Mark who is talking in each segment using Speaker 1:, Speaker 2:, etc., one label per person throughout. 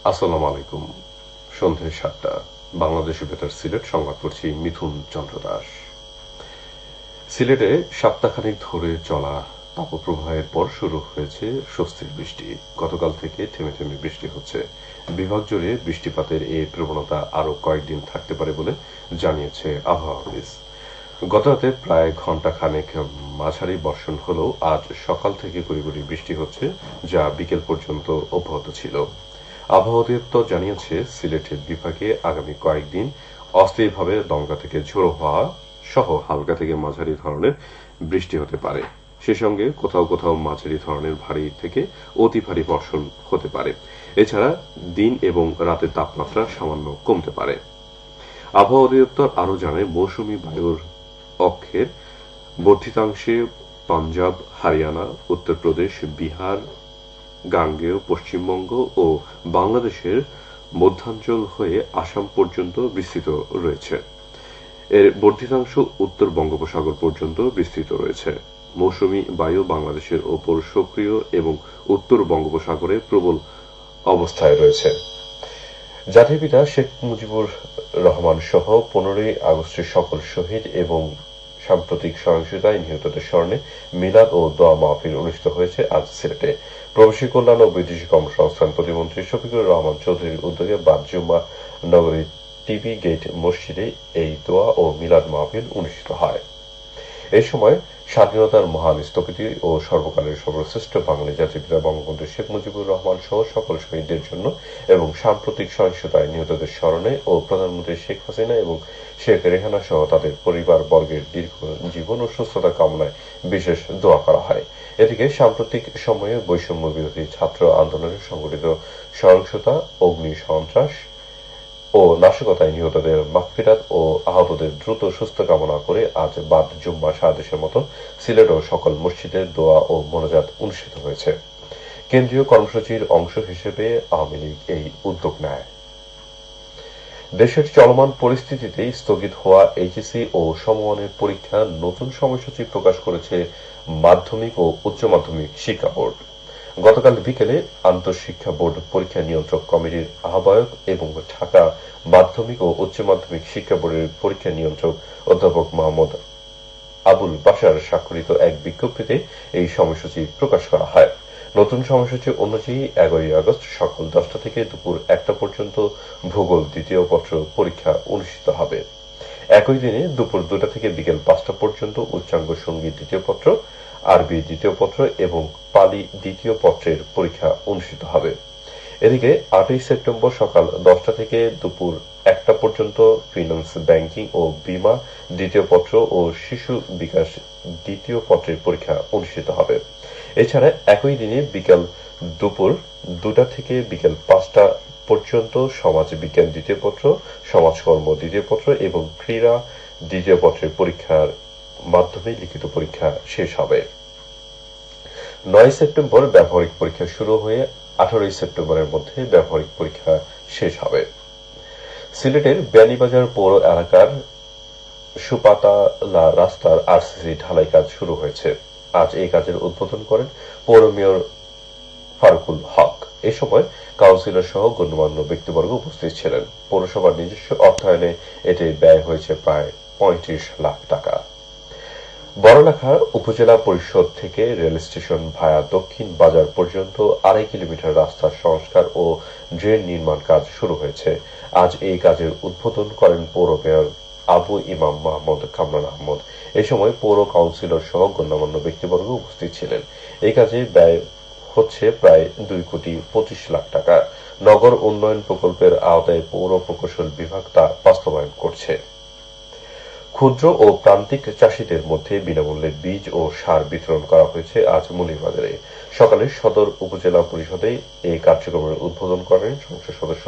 Speaker 1: আসসালামু আলাইকুম। সন্ধ্যে ৭টা বাংলাদেশের বেতার সিলেট সংবাদ পড়ছি মিথুন চন্দ্র দাস। সিলেটে সপ্তাহখানেক ধরে চলা তাপপ্রবাহের পর শুরু হয়েছে স্বস্তির বৃষ্টি। গতকাল থেকে থেমে থেমে বৃষ্টি হচ্ছে। বিভাগ জুড়ে বৃষ্টিপাতের এই প্রবণতা আরও কয়েকদিন থাকতে পারে বলে জানিয়েছে আবহাওয়া অফিস। গতরাতে প্রায় ঘণ্টা খানেক মাঝারি বর্ষণ হলেও আজ সকাল থেকে গুঁড়ি বৃষ্টি হচ্ছে, যা বিকেল পর্যন্ত অব্যাহত ছিল। আবহাওয়া অধিদপ্তর জানিয়েছে, সিলেটের বিভাগে আগামী কয়েকদিন অস্থায়ীভাবে দমকা থেকে ঝোড়ো হওয়া সহ হালকা থেকে মাঝারি ধরনের বৃষ্টি হতে পারে। সে সঙ্গে কোথাও কোথাও মাঝারি ধরনের ভারী থেকে অতি ভারী বর্ষণ হতে পারে। এছাড়া দিন এবং রাতের তাপমাত্রা সামান্য কমতে পারে। আবহাওয়া অধিদপ্তর আরও জানায়, মৌসুমী বায়ুর অক্ষের বর্ধিতাংশে পাঞ্জাব, হরিয়ানা, উত্তরপ্রদেশ, বিহার, গাঙ্গেয় পশ্চিমবঙ্গ ও বাংলাদেশের মধ্যাঞ্চল হয়ে আসাম পর্যন্ত বিস্তৃত রয়েছে। এর বর্ধিতাংশ উত্তর বঙ্গোপসাগর পর্যন্ত বিস্তৃত রয়েছে। মৌসুমী বায়ু বাংলাদেশের ওপর সক্রিয় এবং উত্তর বঙ্গোপসাগরে প্রবল অবস্থায় রয়েছে। জাতির পিতা শেখ মুজিবুর রহমান সহ 15ই আগস্টের সকল শহীদ এবং সাম্প্রতিক সহিংসতায় নিহতদের স্মরণে মিলাদ ও দোয়া মাহফিল অনুষ্ঠিত হয়েছে আজ সিলেটে। প্রবাসী কল্যাণ ও বৈদেশিক কর্মসংস্থান প্রতিমন্ত্রী শফিকুর রহমান চৌধুরীর উদ্যোগে বাদ জুম্মা নগরীর টিবি গেট মসজিদে এই দোয়া ও মিলাদ মাহফিল অনুষ্ঠিত হয়। এই সময় স্বাধীনতার মহান স্থপতি ও সর্বকালের সর্বশ্রেষ্ঠ বাঙালি জাতির পিতা বঙ্গবন্ধু শেখ মুজিবুর রহমান সহ সকল শহীদদের জন্য এবং সাম্প্রতিক সহিংসতায় নিহতদের স্মরণে ও প্রধানমন্ত্রী শেখ হাসিনা এবং শেখ রেহানা সহ তাদের পরিবার বর্গের দীর্ঘ জীবন ও সুস্থতা কামনায় বিশেষ দোয়া করা হয়। এদিকে সাম্প্রতিক সময়ে বৈষম্য বিরোধী ছাত্র আন্দোলনে সংঘটিত সহিংসতা, অগ্নি সন্ত্রাস ও নাশকতায় নিহতদের মাগফিরাত ও আহতদের দ্রুত সুস্থ কামনা করে আজ বাদ জুম্মা সারাদেশের মতো সিলেটও সকল মসজিদে দোয়া ও মোনাজাত অনুষ্ঠিত হয়েছে। কেন্দ্রীয় কর্মসূচির অংশ হিসেবে আওয়ামী লীগ এই উদ্যোগ নেয়। দেশের চলমান পরিস্থিতিতে স্থগিত হওয়া এইচএসসি ও সমমানের পরীক্ষা নতুন সময়সূচি প্রকাশ করেছে মাধ্যমিক ও উচ্চ মাধ্যমিক শিক্ষা বোর্ড। গতকাল বিকেলে আন্তঃশিক্ষা বোর্ড পরীক্ষা নিয়ন্ত্রক কমিটির আহ্বায়ক এবং ঢাকা মাধ্যমিক ও উচ্চ মাধ্যমিক শিক্ষা বোর্ডের পরীক্ষা নিয়ন্ত্রক অধ্যাপক মোহাম্মদ আবুল বাশার স্বাক্ষরিত এক বিজ্ঞপ্তিতে এই সময়সূচি প্রকাশ করা হয়। নতুন সময়সূচি অনুযায়ী 11ই আগস্ট সকাল 10টা থেকে দুপুর 1টা পর্যন্ত ভূগোল দ্বিতীয় পত্র পরীক্ষা অনুষ্ঠিত হবে। একই দিনে দুপুর 2টা থেকে বিকেল 5টা পর্যন্ত উচ্চাঙ্গ সঙ্গীত দ্বিতীয় পত্র, আরবি দ্বিতীয় পত্র এবং পালি দ্বিতীয় পত্রের পরীক্ষা অনুষ্ঠিত হবে। এদিকে 8ই সেপ্টেম্বর সকাল 10টা থেকে দুপুর 1টা পর্যন্ত ফিন্যান্স, ব্যাংকিং ও বীমা দ্বিতীয় পত্র ও শিশু বিকাশ দ্বিতীয় পত্রের পরীক্ষা অনুষ্ঠিত হবে। এছাড়া একই দিনে বিকেল দুপুর 2টা থেকে বিকেল 5টা পর্যন্ত সমাজ বিজ্ঞান দ্বিতীয় পত্র, সমাজকর্ম দ্বিতীয় পত্র এবং ক্রীড়া দ্বিতীয় পত্রের পরীক্ষার মাধ্যমে লিখিত পরীক্ষা শেষ হবে। 9 সেপ্টেম্বর ব্যবহারিক পরীক্ষা শুরু হয়ে 18ই সেপ্টেম্বরের মধ্যে ব্যবহারিক পরীক্ষা শেষ হবে। সিলেটের বিয়ানীবাজার পৌর এলাকার সুপাতালা রাস্তার আরসিসি ঢালাই কাজ শুরু হয়েছে। আজ এই কাজের উদ্বোধন করেন পৌর মেয়র ফারুকুল হক। এ সময় কাউন্সিলর সহ গণ্যমান্য ব্যক্তিবর্গ উপস্থিত ছিলেন। পৌরসভার নিজস্ব অর্থায়নে এতে ব্যয় হয়েছে প্রায় 35 লাখ টাকা। বড়লেখা উপজেলা পরিষদ থেকে রেল স্টেশন ভায়া দক্ষিণ বাজার পর্যন্ত 2.5 কিলোমিটার রাস্তার সংস্কার ও ড্রেন নির্মাণ কাজ শুরু হয়েছে। আজ এই কাজের উদ্বোধন করেন পৌর মেয়র আবু ইমাম মোহাম্মদ কামরান আহমদ। এ সময় পৌর কাউন্সিলর সহ গণ্যমান্য ব্যক্তিবর্গ উপস্থিত ছিলেন। এই কাজে ব্যয় হচ্ছে প্রায় 2.25 লাখ টাকা। নগর উন্নয়ন প্রকল্পের আওতায় পৌর প্রকৌশল বিভাগ তা বাস্তবায়ন করছে। ক্ষুদ্র ও প্রান্তিক চাষীদের মধ্যে বিনামূল্যে বীজ ও সার বিতরণ করা হয়েছে আজ মৌলভীবাজারে। সকালে সদর উপজেলা পরিষদে এই কার্যক্রমের উদ্বোধন করেন সংসদ সদস্য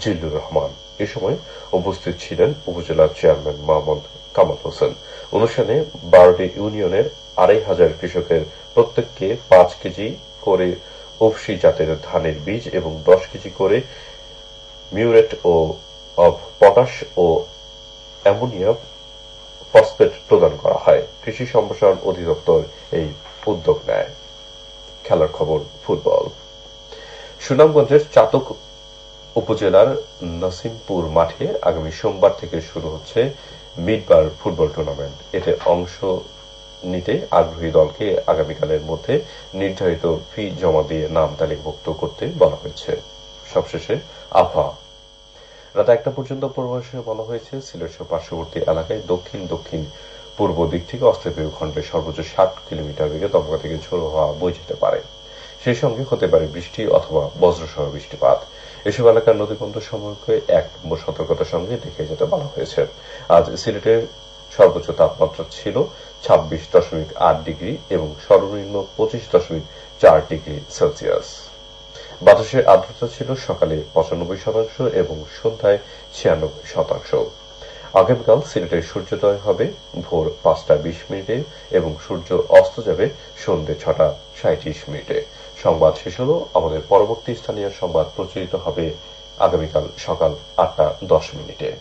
Speaker 1: জিল্লুর রহমান। এ সময় উপস্থিত ছিলেন উপজেলা চেয়ারম্যান মোহাম্মদ কামাল হোসেন। অনুষ্ঠানে 12টি ইউনিয়নের 2,500 কৃষকের প্রত্যেককে 5 কেজি করে উফশী জাতের ধানের বীজ এবং 10 কেজি করে মিউরেট অব পটাশ ও অ্যামোনিয়া ফসফেট প্রদান করা হয়। কৃষি সম্প্রসারণ অধিদপ্তর এই উদ্যোগ নেয়। খেলার খবর ফুটবল। সুনামগঞ্জের চাতক উপজেলার নসিমপুর মাঠে আগামী সোমবার থেকে শুরু হচ্ছে মিডবার ফুটবল টুর্নামেন্ট। এতে অংশ নিতে আগ্রহী দলকে আগামীকালের মধ্যে নির্ধারিত ফি জমা দিয়ে নাম তালিকাভুক্ত করতে বলা হয়েছে। সবশেষে আবহাওয়া। রাত 1টা পর্যন্ত পূর্বাভাসে বলা হয়েছে সিলেট সহ পার্শ্ববর্তী এলাকায় দক্ষিণ দক্ষিণ পূর্ব দিক থেকে অস্থায়ী খণ্ডে সর্বোচ্চ 60 কিলোমিটার বেগে দমকা থেকে ঝোড়ো হাওয়া বয়ে যেতে পারে। সেই সঙ্গে হতে পারে বৃষ্টি অথবা বজ্রসহ বৃষ্টিপাত। এসব এলাকার নদীবন্দর সমূহকে 1 নম্বর সতর্কতার সঙ্গে দেখে যেতে বলা হয়েছে। আজ সিলেটের সর্বোচ্চ তাপমাত্রা ছিল 26.8 ডিগ্রি এবং সর্বনিম্ন 25.4 ডিগ্রি সেলসিয়াস। বাতাসের আর্দ্রতা ছিল সকালে 95% এবং সন্ধ্যায় 96%। আগামীকাল সিলেটের সূর্যোদয় হবে ভোর 5:20 এবং সূর্য অস্ত যাবে সন্ধ্যে 6:37। সংবাদ শেষ হলো। আমাদের পরবর্তী স্থানীয় সংবাদ প্রচারিত হবে আগামীকাল সকাল 8:10।